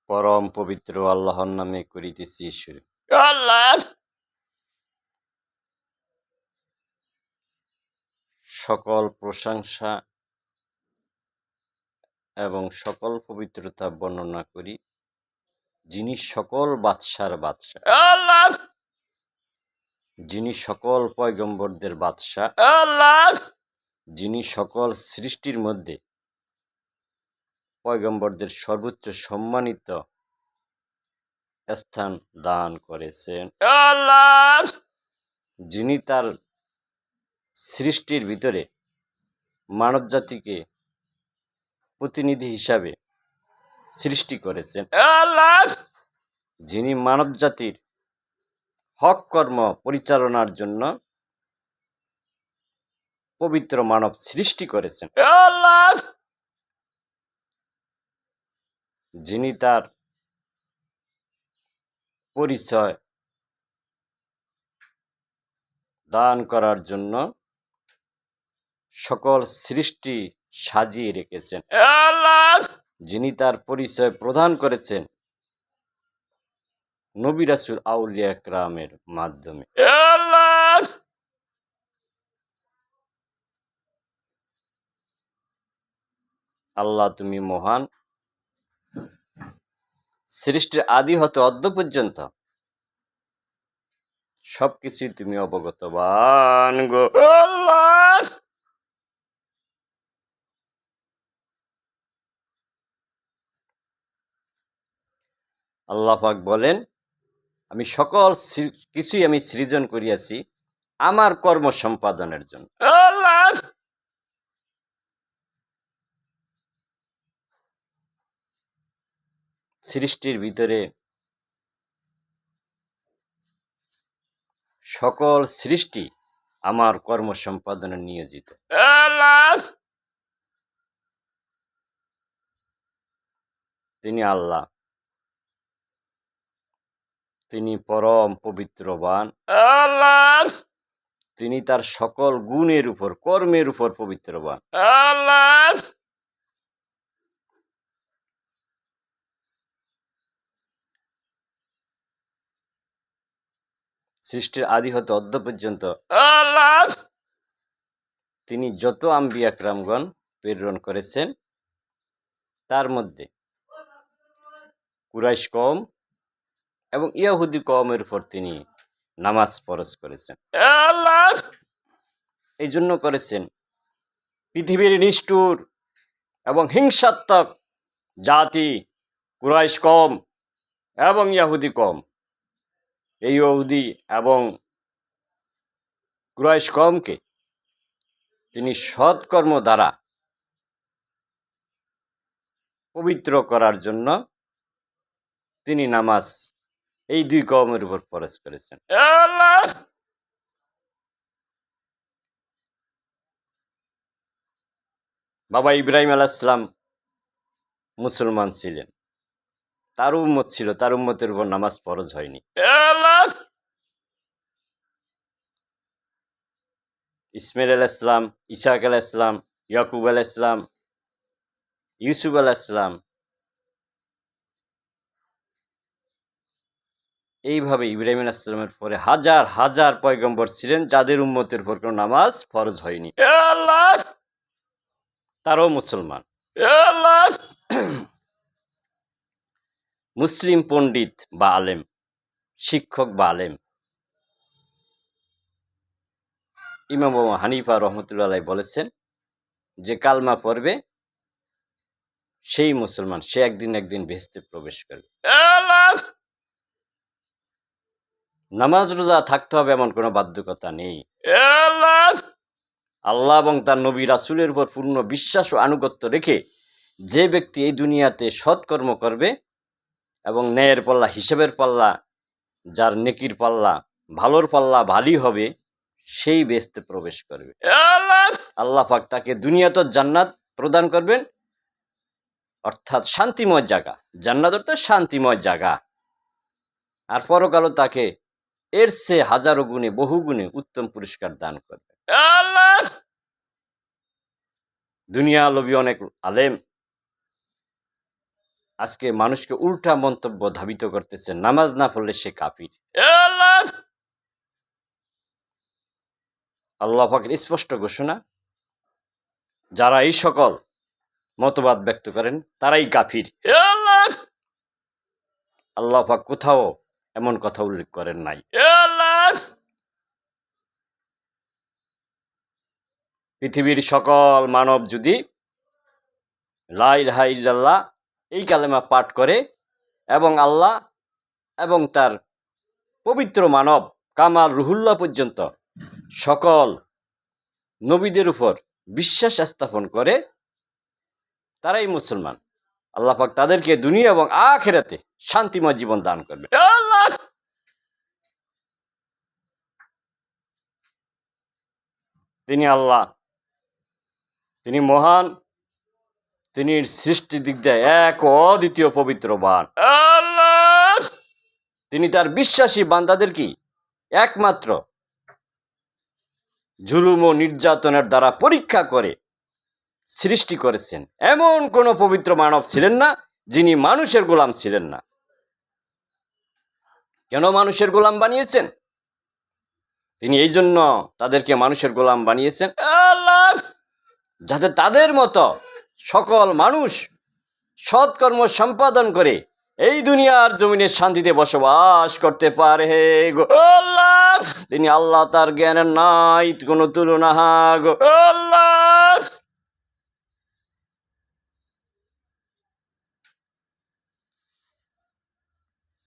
পরম পবিত্র আল্লাহর নামে করিতেছি শুরু। আল্লাহ সকল প্রশংসা এবং সকল পবিত্রতা বর্ণনা করি যিনি সকল বাদশার বাদশা, আল্লাহ যিনি সকল পয়গম্বরদের বাদশা, আল্লাহ যিনি সকল সৃষ্টির মধ্যে পয়গম্বরদের সর্বোচ্চ সম্মানিত স্থান দান করেছেন, আল্লাহ যিনি তার সৃষ্টির ভিতরে মানব জাতিকে প্রতিনিধি হিসাবে সৃষ্টি করেছেন, আল্লাহ যিনি মানব জাতির হক কর্ম পরিচালনার জন্য পবিত্র মানব সৃষ্টি করেছেন, আল্লাহ যিনি তার পরিচয় দান করার জন্য সকল সৃষ্টি সাজিয়ে রেখেছেন, আল্লাহ যিনি তার পরিচয় প্রদান করেছেন নবী রাসূল আউলিয়া একরামের মাধ্যমে, আল্লাহ আল্লাহ তুমি মহান, সৃষ্টির আদি হতে অদ্য পর্যন্ত সবকিছুই তুমি অবগতবান গো আল্লাহ। আল্লাহ পাক বলেন, আমি সকল কিছুই আমি সৃজন করিয়াছি আমার কর্ম সম্পাদনের জন্য, আল্লাহ সৃষ্টির ভিতরে সকল সৃষ্টি আমার কর্ম সম্পাদনে নিয়োজিত, আল্লাহ তিনি আল্লাহ, তিনি পরম পবিত্রবান, আল্লাহ তিনি তার সকল গুণের উপর কর্মের উপর পবিত্রবান, আল্লাহ সৃষ্টির আদি হতে অদ্য পর্যন্ত আল্লাহ তিনি যত আম্বিয়া একরামগণ প্রেরণ করেছেন তার মধ্যে কুরাইশ কওম এবং ইহুদি কওমের উপর তিনি নামাজ ফরজ করেছেন, আল্লাহ এই জন্য করেছেন পৃথিবীর নিষ্ঠুর এবং হিংসাত্মক জাতি কুরাইশ কওম এবং ইহুদি কওম, এই ইহুদি এবং কুরাইশ কওমকে তিনি সৎকর্ম দ্বারা পবিত্র করার জন্য তিনি নামাজ এই দুই কওমের উপর ফরজ করেছেন, আল্লাহ বাবা ইব্রাহিম আলাইহিস সালাম মুসলমান ছিলেন, তার উম্মত ছিল, তার উম্মতের উপর নামাজ ফরজ হয়নি, আল্লাহ ইসমাইল আলাইহিস সালাম, ইসহাক আলাইহিস সালাম, ইয়াকুব আলাইহিস সালাম, ইউসুফ আলাইহিস সালাম, এইভাবে ইব্রাহিম আলাইহিস সালামের পরে হাজার হাজার পয়গম্বর ছিলেন যাদের উম্মতের উপর কোনো নামাজ ফরজ হয়নি, আল্লাহ তারাও মুসলমান, আল্লাহ মুসলিম পণ্ডিত বা আলেম, শিক্ষক বা আলেম ইমাম আবু হানিফা রহমতুল্লাহ আলাইহি বলেছেন যে কালমা পড়বে সেই মুসলমান, সে একদিন একদিন বেহেশতে প্রবেশ করবে, আল্লাহ নামাজ রোজা থাকতে হবে এমন কোনো বাধ্যকতা নেই, আল্লাহ আল্লাহ এবং তার নবী রাসূলের উপর পূর্ণ বিশ্বাস ও আনুগত্য রেখে যে ব্যক্তি এই দুনিয়াতে সৎকর্ম করবে এবং ন্যায়ের পাল্লা হিসেবের পাল্লা যার নেকির পাল্লা ভালোর পাল্লা ভারী হবে সেই বেহেশতে প্রবেশ করবে, আল্লাহ পাক তাকে দুনিয়াতে জান্নাত প্রদান করবেন, অর্থাৎ শান্তিময় জায়গা, জান্নাত অর্থাৎ শান্তিময় জায়গা, আর পরকালও তাকে এর চেয়ে হাজারো গুণে বহু গুণে উত্তম পুরস্কার দান করবে, আল্লাহ দুনিয়া লোভী অনেক আলেম আজকে মানুষকে উল্টা মন্তব্য ধাবিত করতেছে, নামাজ না পড়লে সে কাফির। আল্লাহ পাকের স্পষ্ট ঘোষণা, যারা এই সকল মতবাদ ব্যক্ত করেন তারাই কাফির। আল্লাহ পাক কোথাও এমন কথা উল্লেখ করেন নাই। পৃথিবীর সকল মানব যদি লা ইলাহা ইল্লাল্লাহ এই কালেমা পাঠ করে এবং আল্লাহ এবং তার পবিত্র মানব কামাল রুহুল্লাহ পর্যন্ত সকল নবীদের উপর বিশ্বাস স্থাপন করে, তারাই মুসলমান। আল্লাহ পাক তাদেরকে দুনিয়া এবং আখিরাতে শান্তিময় জীবন দান করবে। তিনি আল্লাহ, তিনি মহান, তিনি সৃষ্টির দিক দিয়ে এক ও অদ্বিতীয় পবিত্রবান। তিনি তার বিশ্বাসী বান্দাদেরকে একমাত্র জুলুম ও নির্যাতনের দ্বারা পরীক্ষা করে সৃষ্টি করেছেন। এমন কোন পবিত্র মানব ছিলেন না যিনি মানুষের গোলাম ছিলেন না। কেন মানুষের গোলাম বানিয়েছেন? তিনি এই জন্য তাদেরকে মানুষের গোলাম বানিয়েছেন যাতে তাদের মতো সকল মানুষ সৎকর্ম সম্পাদন করে এই দুনিয়ার জমিনে শান্তিতে বসবাস করতে পারে। তিনি আল্লাহ, তার জ্ঞানের নাই কোনো তুলনা।